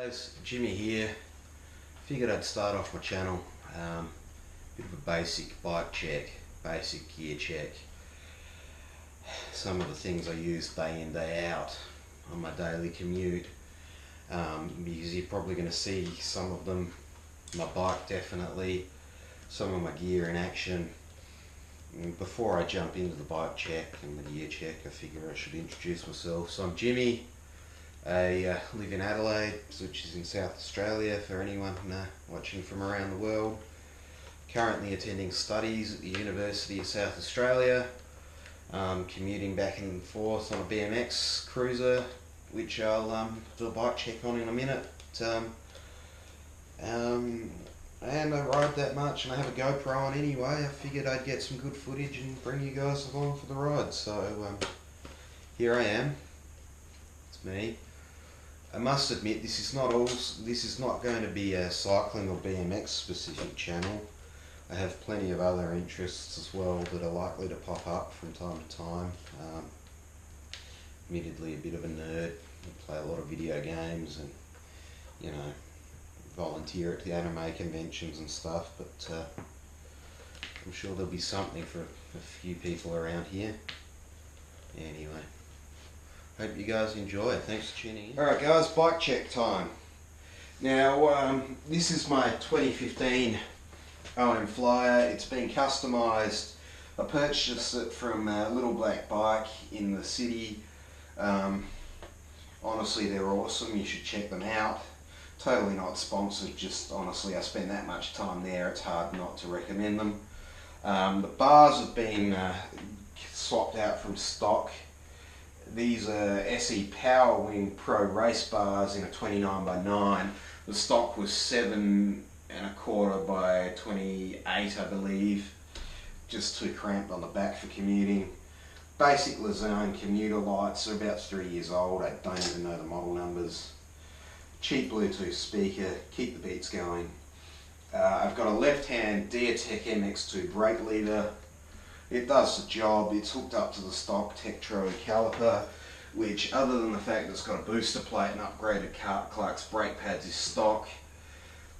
Guys, Jimmy here. Figured I'd start off my channel. Bit of a basic bike check, basic gear check. Some of the things I use day in, day out on my daily commute. Because you're probably going to see some of them. My bike definitely, some of my gear in action. Before I jump into the bike check and the gear check, I figure I should introduce myself. So I'm Jimmy. I live in Adelaide, which is in South Australia for anyone watching from around the world. Currently attending studies at the University of South Australia. Commuting back and forth on a BMX cruiser, which I'll do a bike check on in a minute. And I ride that much and I have a GoPro on anyway. I figured I'd get some good footage and bring you guys along for the ride. So here I am. It's me. I must admit this is not going to be a cycling or BMX specific channel. I have plenty of other interests as well that are likely to pop up from time to time. Admittedly a bit of a nerd. I play a lot of video games and volunteer at the anime conventions and stuff, but I'm sure there'll be something for a few people around here. Anyway, hope you guys enjoy. Thanks for tuning in. Alright guys, bike check time. Now this is my 2015 OM Flyer. It's been customised. I purchased it from Little Black Bike in the city. Honestly, they're awesome. You should check them out. Totally not sponsored, just honestly I spend that much time there, it's hard not to recommend them. The bars have been swapped out from stock. These are SE Powerwing Pro race bars in a 29x9. The stock was 7.25 by 28 I believe, just too cramped on the back for commuting. Basic Lazone commuter lights are about 3 years old, I don't even know the model numbers. Cheap Bluetooth speaker, keep the beats going. I've got a left-hand Deatec MX2 brake lever. It does the job. It's hooked up to the stock Tektro caliper, which other than the fact that it's got a booster plate and upgraded Clark's brake pads is stock.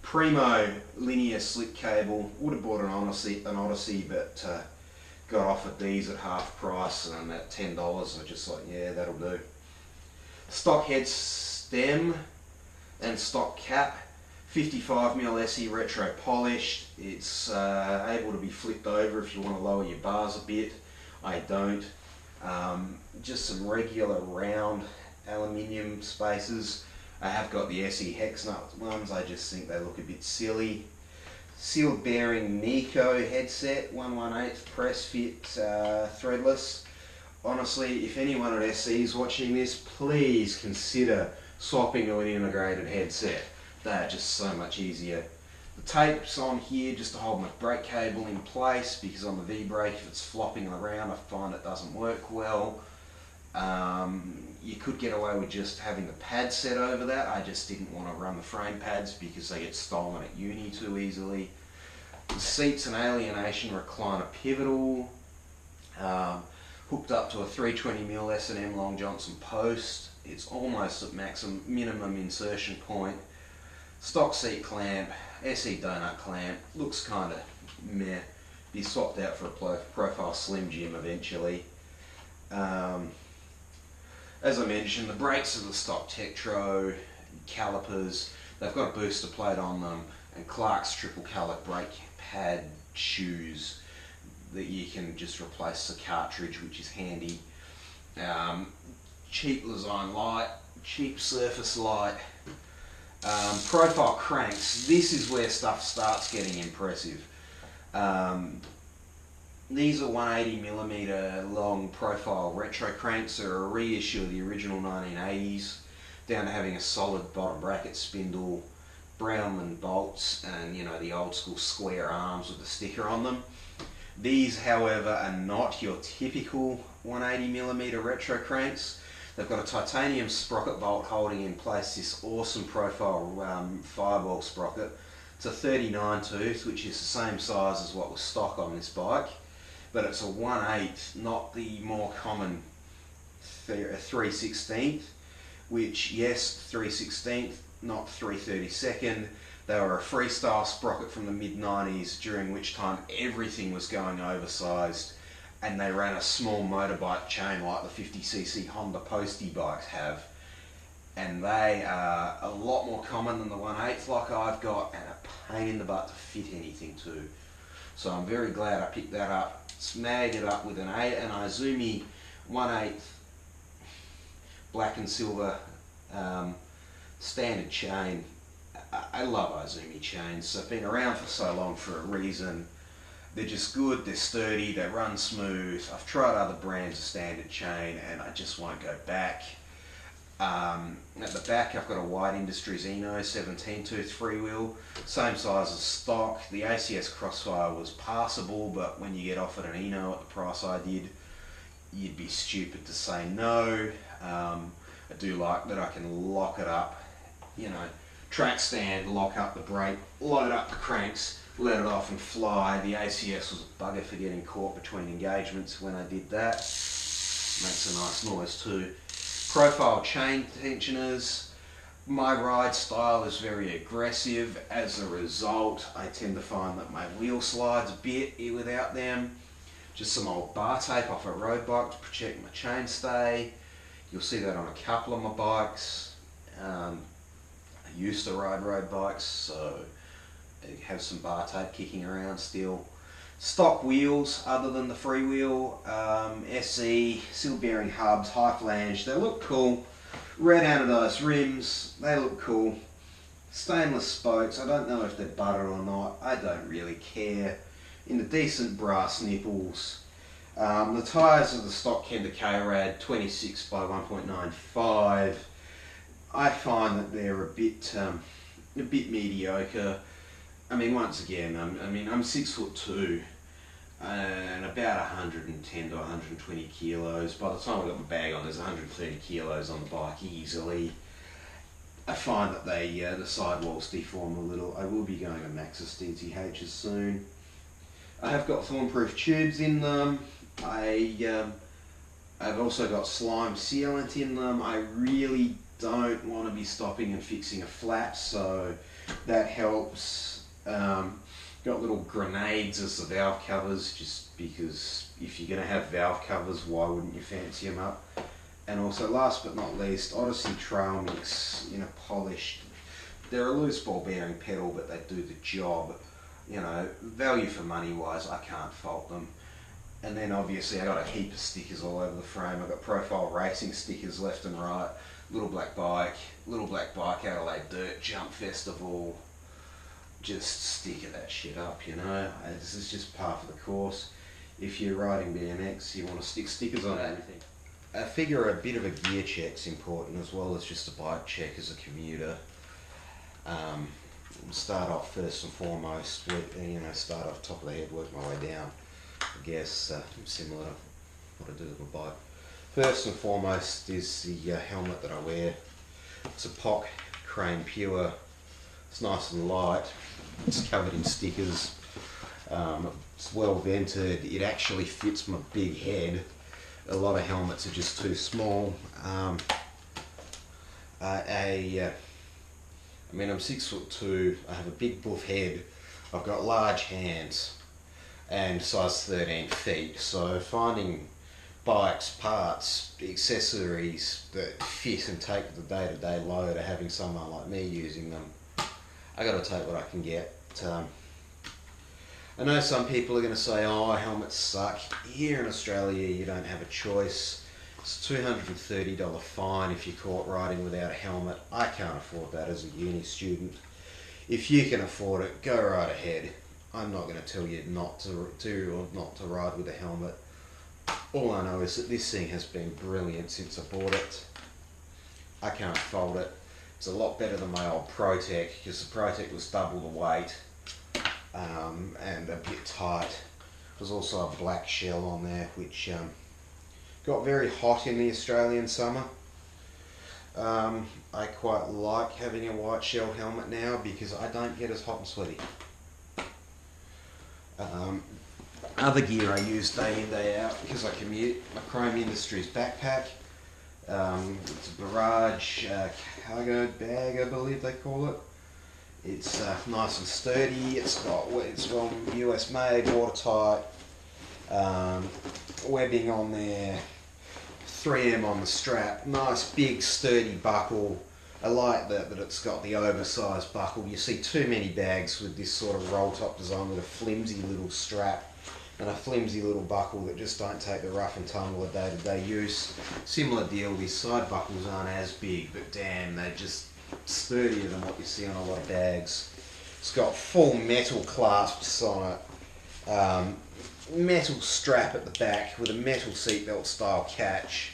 Primo linear slip cable. Would have bought an Odyssey, but got offered these at half price and at $10. I just like, yeah, that'll do. Stock head stem and stock cap, 55mm SE retro polished. It's able to be flipped over if you want to lower your bars a bit. I don't. Just some regular round aluminium spacers. I have got the SE hex nut ones, I just think they look a bit silly. Sealed bearing Nico headset, 1/1/8 press fit, threadless. Honestly, if anyone at SE is watching this, please consider swapping to an integrated headset. They are just so much easier. The tape's on here just to hold my brake cable in place, because on the V-brake, if it's flopping around, I find it doesn't work well. You could get away with just having the pad set over that. I just didn't want to run the frame pads because they get stolen at uni too easily. The seat's an Alienation recliner pivotal, hooked up to a 320mm S&M Long Johnson post. It's almost at minimum insertion point. Stock seat clamp, SE donut clamp, looks kind of meh. Be swapped out for a Profile Slim Jim eventually. As I mentioned, the brakes are the stock Tektro calipers. They've got a booster plate on them and Clark's triple calic brake pad shoes that you can just replace the cartridge, which is handy. Cheap Lazone light, cheap surface light. Profile cranks, this is where stuff starts getting impressive. These are 180mm long profile retro cranks. They're a reissue of the original 1980s, down to having a solid bottom bracket spindle, Brownman bolts, and the old school square arms with the sticker on them. These, however, are not your typical 180mm retro cranks. They've got a titanium sprocket bolt holding in place this awesome profile fireball sprocket. It's a 39 tooth, which is the same size as what was stock on this bike, but it's a 1/8, not the more common 3/16, which, yes, 3/16, not 3/32. They were a freestyle sprocket from the mid-90s, during which time everything was going oversized, and they ran a small motorbike chain like the 50cc Honda Postie bikes have, and they are a lot more common than the 1/8 like I've got, and a pain in the butt to fit anything to. So I'm very glad I picked that up, snagged it up with an Izumi 1/8 black and silver standard chain. I love Izumi chains. They've been around for so long for a reason. They're just good, they're sturdy, they run smooth. I've tried other brands of standard chain and I just won't go back. At the back I've got a White Industries Eno 17 tooth freewheel, same size as stock. The ACS Crossfire was passable, but when you get offered an Eno at the price I did, you'd be stupid to say no. I do like that I can lock it up, you know, track stand, lock up the brake, load up the cranks, let it off and fly. The ACS was a bugger for getting caught between engagements when I did that. Makes a nice noise too. Profile chain tensioners. My ride style is very aggressive. As a result, I tend to find that my wheel slides a bit without them. Just some old bar tape off a road bike to protect my chainstay. You'll see that on a couple of my bikes. I used to ride road bikes, so I have some bar tape kicking around still. Stock wheels, other than the freewheel, SE, seal bearing hubs, high flange, they look cool. Red anodized rims, they look cool. Stainless spokes, I don't know if they're butter or not, I don't really care. In the decent brass nipples. The tyres are the stock Kenda K-Rad 26 by 1.95. I find that they're a bit mediocre. I mean, once again, I'm 6'2" and about 110 to 120 kilos. By the time I got my bag on, there's 130 kilos on the bike easily. I find that the sidewalls deform a little. I will be going to Maxxis DTHs soon. I have got thorn-proof tubes in them. I've also got slime sealant in them. I really don't want to be stopping and fixing a flap, so that helps. Got little grenades as the valve covers, just because if you're going to have valve covers, why wouldn't you fancy them up? And also, last but not least, Odyssey Trail Mix in a polished. They're a loose ball bearing pedal, but they do the job. You know, value for money wise, I can't fault them. And then obviously I got a heap of stickers all over the frame. I've got Profile Racing stickers left and right. Little Black Bike, Adelaide Dirt Jump Festival. Just sticker that shit up, you know. This is just par for the course. If you're riding BMX, you want to stick stickers on everything. I figure a bit of a gear check's important as well as just a bike check as a commuter. Start off first and foremost, start off top of the head, work my way down. I guess similar to what I do with my bike. First and foremost is the helmet that I wear. It's a POC Crane Pure. It's nice and light. It's covered in stickers. It's well vented. It actually fits my big head. A lot of helmets are just too small. I'm 6'2". I have a big buff head. I've got large hands and size 13 feet. So finding bikes, parts, accessories that fit and take the day-to-day load of having someone like me using them, I got to take what I can get. I know some people are going to say, oh, helmets suck. Here in Australia, you don't have a choice. It's a $230 fine if you're caught riding without a helmet. I can't afford that as a uni student. If you can afford it, go right ahead. I'm not going to tell you not to ride with a helmet. All I know is that this thing has been brilliant since I bought it. I can't fault it. It's a lot better than my old ProTech, because the ProTech was double the weight and a bit tight. There's also a black shell on there, which got very hot in the Australian summer. I quite like having a white shell helmet now because I don't get as hot and sweaty. Other gear I use day in, day out because I commute, my Chrome Industries backpack. It's a barrage cargo bag, I believe they call it. It's nice and sturdy. It's well US made, watertight. Webbing on there, 3M on the strap. Nice big sturdy buckle. I like that it's got the oversized buckle. You see too many bags with this sort of roll top design with a flimsy little strap and a flimsy little buckle that just don't take the rough and tumble of day-to-day use. Similar deal, these side buckles aren't as big, but damn, they're just sturdier than what you see on a lot of bags. It's got full metal clasps on it, metal strap at the back with a metal seatbelt style catch.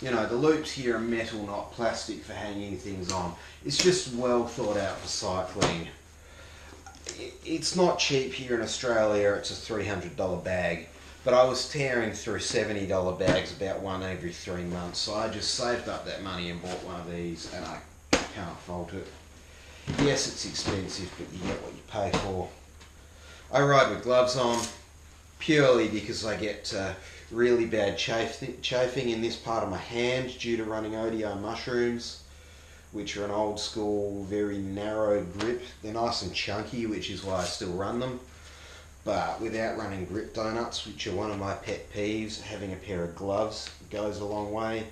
You know, the loops here are metal, not plastic, for hanging things on. It's just well thought out for cycling. It's not cheap here in Australia. It's a $300 bag, but I was tearing through $70 bags about one every 3 months, so I just saved up that money and bought one of these, and I can't fault it. Yes, it's expensive, but you get what you pay for. I ride with gloves on purely because I get really bad chafing in this part of my hand due to running ODI mushrooms, which are an old school, very narrow grip. They're nice and chunky, which is why I still run them. But without running grip donuts, which are one of my pet peeves, having a pair of gloves goes a long way.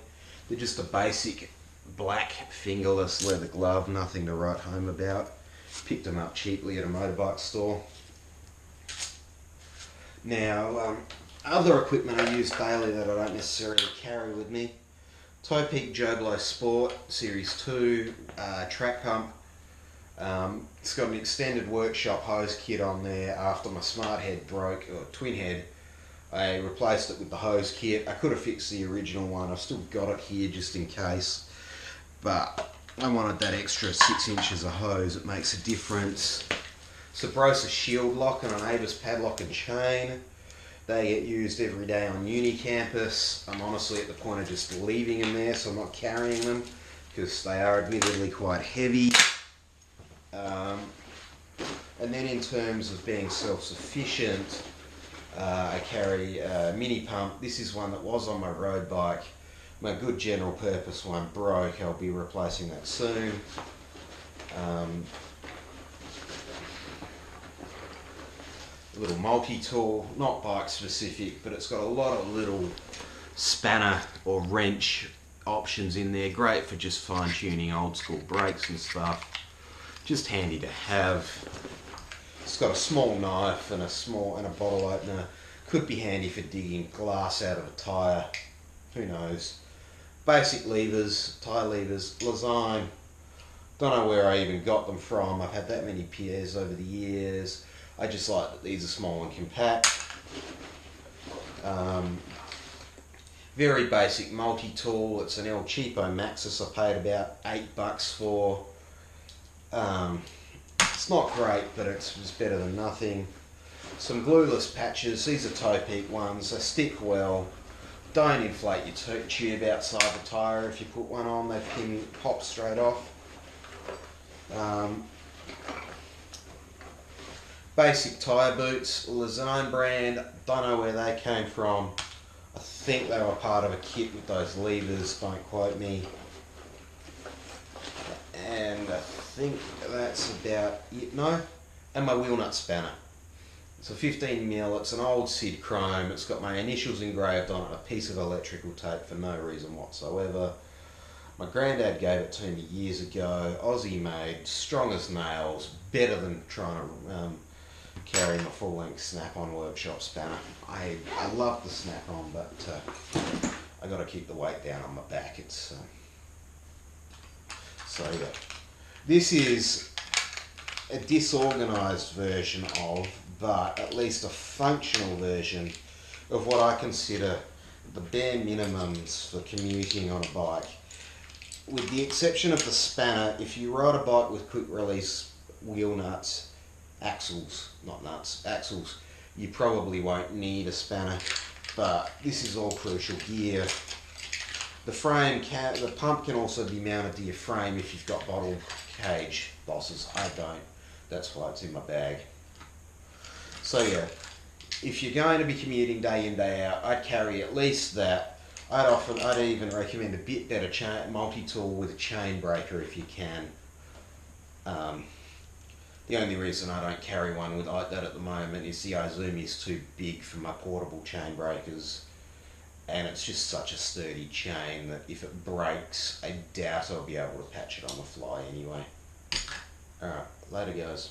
They're just a basic black fingerless leather glove, nothing to write home about. Picked them up cheaply at a motorbike store. Now, other equipment I use daily that I don't necessarily carry with me. Topeak Joblo Sport Series 2 track pump. It's got an extended workshop hose kit on there. After my smart head broke, or twin head, I replaced it with the hose kit. I could have fixed the original one. I've still got it here just in case. But I wanted that extra 6 inches of hose. It makes a difference. Sabrosa shield lock and an Avis padlock and chain. They get used every day on uni campus. I'm honestly at the point of just leaving them there, so I'm not carrying them because they are admittedly quite heavy. And then in terms of being self-sufficient, I carry a mini pump. This is one that was on my road bike. My good general purpose one broke. I'll be replacing that soon. A little multi-tool, not bike specific, but it's got a lot of little spanner or wrench options in there. Great for just fine-tuning old school brakes and stuff. Just handy to have. It's got a small knife and a bottle opener. Could be handy for digging glass out of a tyre. Who knows? Basic levers, tyre levers, Lezyme. Don't know where I even got them from. I've had that many pairs over the years. I just like that these are small and compact. Very basic multi-tool. It's an El Cheapo Maxxis I paid about $8 for. It's not great, but it's better than nothing. Some glueless patches. These are Topeak ones. They stick well. Don't inflate your tube outside the tyre. If you put one on, they can pop straight off. Basic tyre boots, Lezyme brand, don't know where they came from. I think they were part of a kit with those levers, don't quote me. And I think that's about it, no? And my wheel nut spanner. It's a 15mm, it's an old Sid Chrome, it's got my initials engraved on it, a piece of electrical tape for no reason whatsoever. My granddad gave it to me years ago, Aussie made, strong as nails, better than trying to carry my full-length Snap-on workshop spanner. I love the Snap-on, but I got to keep the weight down on my back. It's so yeah. This is a disorganised version of, but at least a functional version of what I consider the bare minimums for commuting on a bike. With the exception of the spanner, if you ride a bike with quick release wheel nuts, axles, not nuts, axles, you probably won't need a spanner, but this is all crucial gear. The pump can also be mounted to your frame if you've got bottle cage bosses. I don't. That's why it's in my bag. So yeah, if you're going to be commuting day in, day out, I'd carry at least that. I'd even recommend a bit better multi-tool with a chain breaker if you can. The only reason I don't carry one like that at the moment is the Izumi is too big for my portable chain breakers, and it's just such a sturdy chain that if it breaks, I doubt I'll be able to patch it on the fly anyway. Alright, later guys.